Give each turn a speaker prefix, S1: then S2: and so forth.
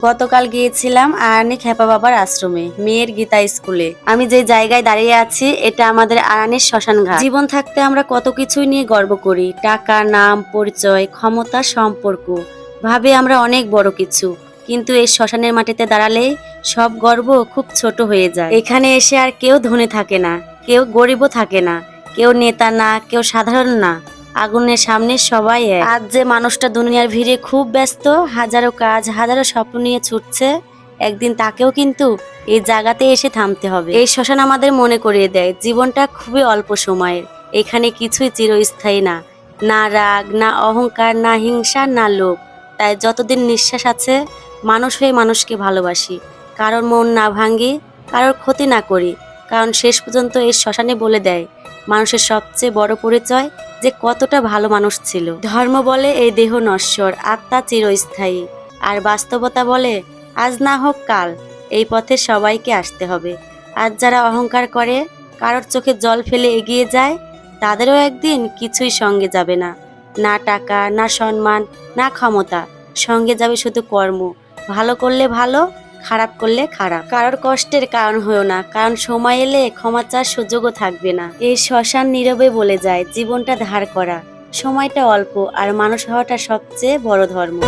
S1: গতকাল গিয়েছিলাম আরানি খেপা বাবার আশ্রমে, মেয়ের গীতা স্কুলে। আমি যে জায়গায় দাঁড়িয়ে আছি এটা আমাদের আরানির শ্মশান ঘাট। জীবন থাকতে আমরা কত কিছুই নিয়ে গর্ব করি, টাকা, নাম, পরিচয়, ক্ষমতা, সম্পর্ক, ভাবে আমরা অনেক বড় কিছু। কিন্তু এই শ্মশানের মাটিতে দাঁড়ালেই সব গর্ব খুব ছোট হয়ে যায়। এখানে এসে আর কেউ ধনী থাকে না, কেউ গরিবও থাকে না, কেউ নেতা না, কেউ সাধারণ না। আগুনের সামনে সবাই এক। আজ যে মানুষটা দুনিয়ার ভিড়ে খুব ব্যস্ত, হাজারো কাজ, হাজারো স্বপ্ন নিয়ে ছুটছে, একদিন তাকেও কিন্তু এই জায়গাতে এসে থামতে হবে। এই শ্মশান আমাদের মনে করিয়ে দেয় জীবনটা খুবই অল্প সময়ের। এখানে কিছুই চিরস্থায়ী না, না রাগ, না অহংকার, না হিংসা, না লোভ। তাই যতদিন নিঃশ্বাস আছে মানুষ হয়ে মানুষকে ভালোবাসি, কারোর মন না ভাঙ্গি, কারোর ক্ষতি না করি। কারণ শেষ পর্যন্ত এই শ্মশানে বলে দেয় মানুষের সবচেয়ে বড় পরিচয় যে কতটা ভালো মানুষ ছিল। ধর্ম বলে এই দেহ নশ্বর, আত্মা চিরস্থায়ী। আর বাস্তবতা বলে আজ না হোক কাল এই পথে সবাইকে আসতে হবে। আজ যারা অহংকার করে, কারোর চোখে জল ফেলে এগিয়ে যায়, তাদেরও একদিন কিছুই সঙ্গে যাবে না। না টাকা, না সম্মান, না ক্ষমতা, সঙ্গে যাবে শুধু কর্ম। ভালো করলে ভালো, খারাপ করলে খারাপ। কারোর কষ্টের কারণ হয়েও না, কারণ সময় এলে ক্ষমা চাওয়ার সুযোগও থাকবে না। এই শ্মশান নীরবে বলে যায় জীবনটা ধার করা, সময়টা অল্প, আর মানুষ হওয়াটা সবচেয়ে বড় ধর্ম।